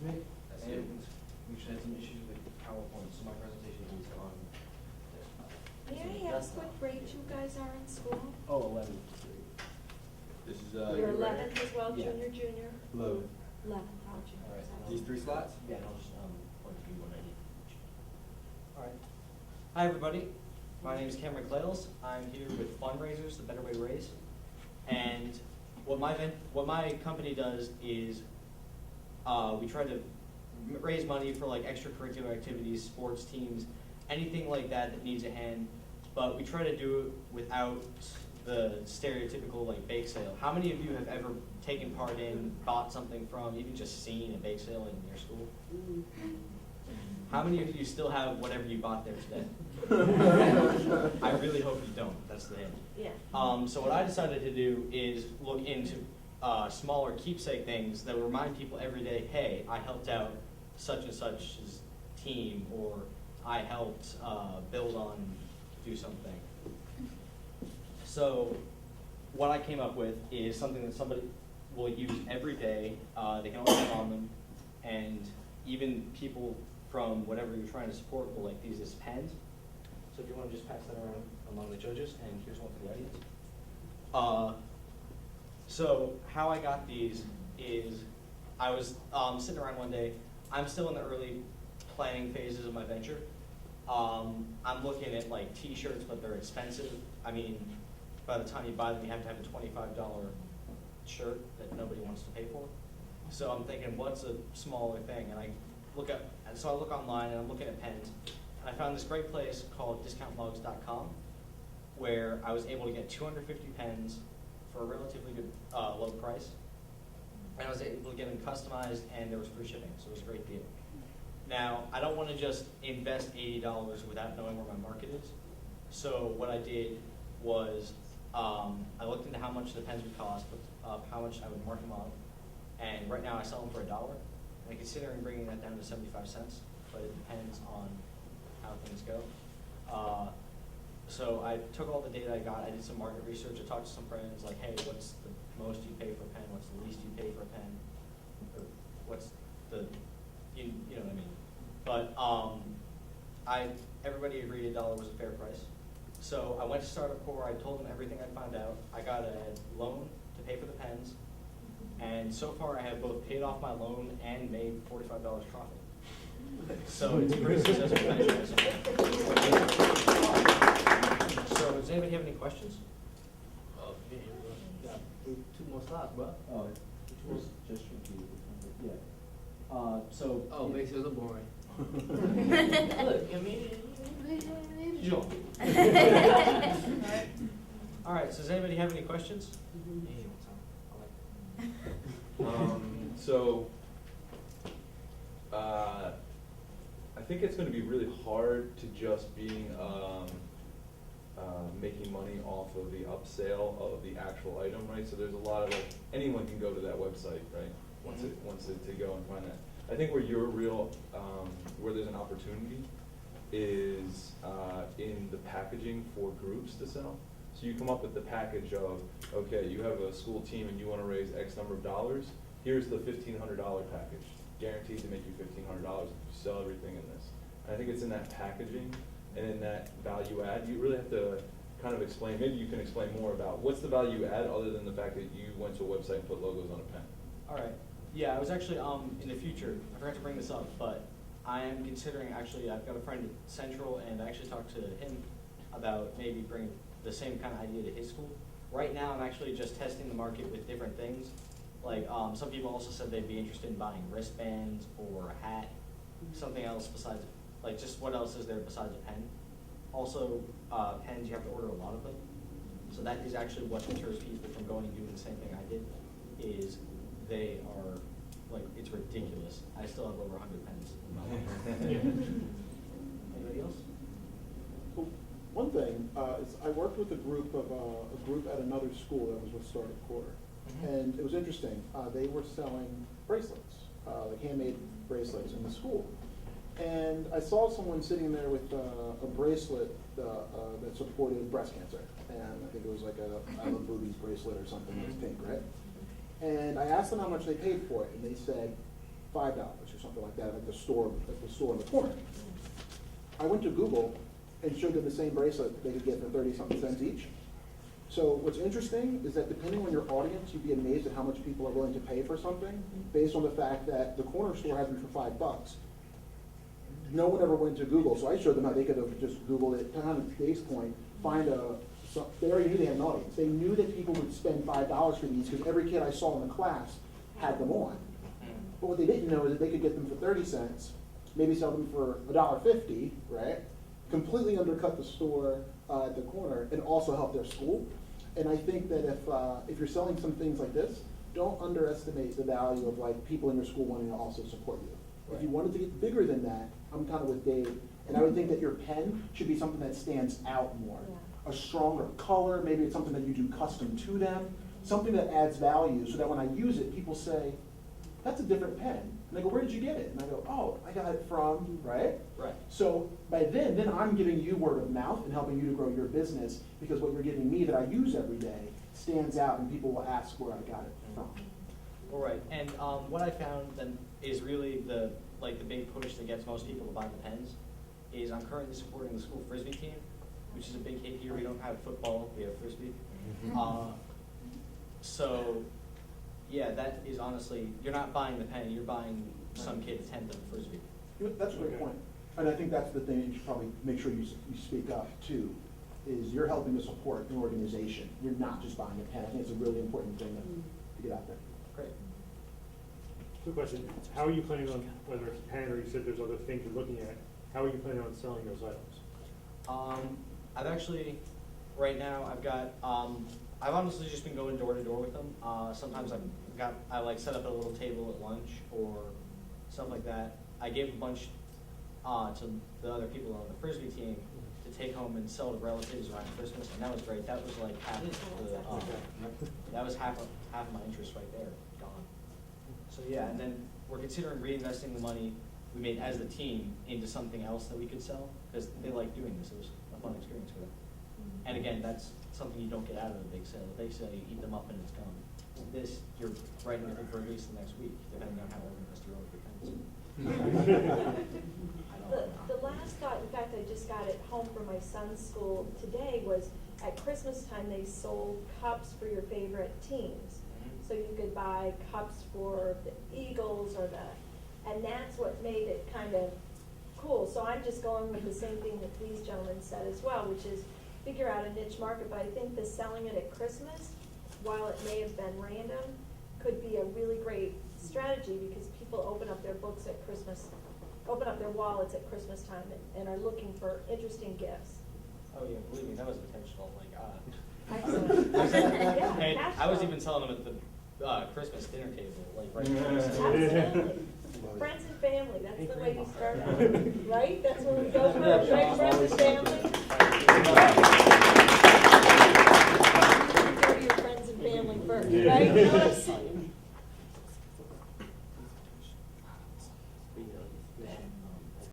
That's me. That's And you. we should have some issues with PowerPoint, so my presentation is on this. May I ask what grade you guys are in school? Oh, 11. This is, You're 11th as well, Yeah. junior? 11. 11th, oh, junior. All right. sorry. these 3 slots? Yeah, and I'll just point to you when I need. All right. Hi, everybody. My name is Cameron Clails. I'm here with Fundraisers, the Better Way to Raise. And what my company does is we try to raise money for like extracurricular activities, sports teams, anything like that that needs a hand. But we try to do it without the stereotypical like bake sale. How many of you have ever taken part in, bought something from, even just seen a bake sale in your school? How many of you still have whatever you bought there today? I really hope you don't. That's the hint. Yeah. So what I decided to do is look into smaller keepsake things that will remind people every day, hey, I helped out such and such's team, or I helped build on, do something. So what I came up with is something that somebody will use every day. They can always count on them, and even people from whatever you're trying to support will like these as pens. So if you want to just pass that around among the judges, and here's one for the audience. So how I got these is I was sitting around one day. I'm still in the early planning phases of my venture. I'm looking at like t-shirts, but they're expensive. I mean, by the time you buy them, you have to have a $25 shirt that nobody wants to pay for. So I'm thinking, what's a smaller thing? And I look online and I'm looking at pens. And I found this great place called discountmugs.com where I was able to get 250 pens for a relatively good low price. And I was able to get them customized, and there was free shipping, so it was a great deal. Now, I don't want to just invest $80 without knowing where my market is. So what I did was I looked into how much the pens would cost, how much I would mark them up, and right now I sell them for $1. And I'm considering bringing that down to 75 cents, but it depends on how things go. So I took all the data I got, I did some market research, I talked to some friends, like, hey, what's the most you pay for a pen, what's the least you pay for a pen, or what's the, you know what I mean. But everybody agreed $1 was a fair price. So I went to Startup Core, I told them everything I found out. I got a loan to pay for the pens, and so far I have both paid off my loan and made $45 profit. So it's a pretty successful venture. So does anybody have any questions? Yeah, 2 more slots, bro. Oh, just yeah. So. Oh, makes it look boring. Look, I mean, John. All right, so does anybody have any questions? So, I think it's going to be really hard to just being making money off of the upsale of the actual item, right? So there's a lot of like anyone can go to that website, right? Wants it to go and find that. I think where you're real, where there's an opportunity is in the packaging for groups to sell. So you come up with the package of, okay, you have a school team and you want to raise X number of dollars. Here's the $1,500 package, guaranteed to make you $1,500 if you sell everything in this. And I think it's in that packaging and in that value add. You really have to kind of explain, maybe you can explain more about what's the value add other than the fact that you went to a website and put logos on a pen. All right. Yeah, I was actually, in the future, I forgot to bring this up, but I am considering, actually, I've got a friend at Central, and I actually talked to him about maybe bringing the same kind of idea to his school. Right now, I'm actually just testing the market with different things. Like, some people also said they'd be interested in buying wristbands or a hat, something else besides, like, just what else is there besides a pen? Also, pens, you have to order a lot of them. So that is actually what deters people from going and doing the same thing I did, is they are, like, it's ridiculous. I still have over 100 pens in my life. Anybody else? Well, one thing is I worked with a group at another school that was with Startup Core, and it was interesting. They were selling bracelets, like handmade bracelets in the school, and I saw someone sitting there with a bracelet that supported breast cancer, and I think it was like a I Love Boobies bracelet or something. It was pink, right? And I asked them how much they paid for it, and they said $5 or something like that at the store in the corner. I went to Google and showed them the same bracelet they could get for 30-something cents each. So what's interesting is that depending on your audience, you'd be amazed at how much people are willing to pay for something based on the fact that the corner store has them for $5. No one ever went to Google, so I showed them how they could have just Googled it, kind of Dave's point, they already knew they had an audience. They knew that people would spend $5 for these because every kid I saw in the class had them on. But what they didn't know is that they could get them for 30 cents, maybe sell them for $1.50, right? Completely undercut the store at the corner and also help their school. And I think that if you're selling some things like this, don't underestimate the value of like people in your school wanting to also support you. Right. If you wanted to get bigger than that, I'm kind of with Dave, and I would think that your pen should be something that stands out more. Yeah. A stronger color, maybe it's something that you do custom to them, something that adds value so that when I use it, people say, that's a different pen. And I go, where did you get it? And I go, oh, I got it from, right? Right. So by then I'm giving you word of mouth and helping you to grow your business because what you're giving me that I use every day stands out and people will ask where I got it from. All right, and what I found then is really the big push that gets most people to buy the pens is I'm currently supporting the school Frisbee team, which is a big hit here. We don't have football, we have Frisbee. So, yeah, that is honestly, you're not buying the pen, you're buying some kid's tenth of a Frisbee. That's a great point. And I think that's the thing you should probably make sure you speak up too, is you're helping to support an organization. You're not just buying a pen. I think it's a really important thing to get out there. Great. Quick question, how are you planning on, whether it's a pen or you said there's other things you're looking at, how are you planning on selling those items? I've actually, right now, I've honestly just been going door to door with them. Sometimes I like set up a little table at lunch or stuff like that. I gave a bunch to the other people on the Frisbee team to take home and sell to relatives around Christmas, and that was great. That was like half of my interest right there, gone. So yeah, and then we're considering reinvesting the money we made as the team into something else that we could sell, because they like doing this. It was a fun experience for them. And again, that's something you don't get out of a big sale. The big sale, you eat them up and it's gone. This, you're writing it for release the next week, depending on how organized your own depends. The last thought, in fact, I just got it home from my son's school today, was at Christmas time they sold cups for your favorite teams. So you could buy cups for the Eagles or and that's what made it kind of cool. So I'm just going with the same thing that these gentlemen said as well, which is figure out a niche market. But I think the selling it at Christmas, while it may have been random, could be a really great strategy because people open up their books at Christmas, open up their wallets at Christmas time and are looking for interesting gifts. Oh yeah, believe me, that was intentional. Excellent. And Yeah, I was cash even flow. telling them at the Christmas dinner table, like right there. Absolutely. Friends and family, that's the way you start out, right? That's where we go first, right? Friends and family. You go to your friends and family first, right? You know what I'm saying?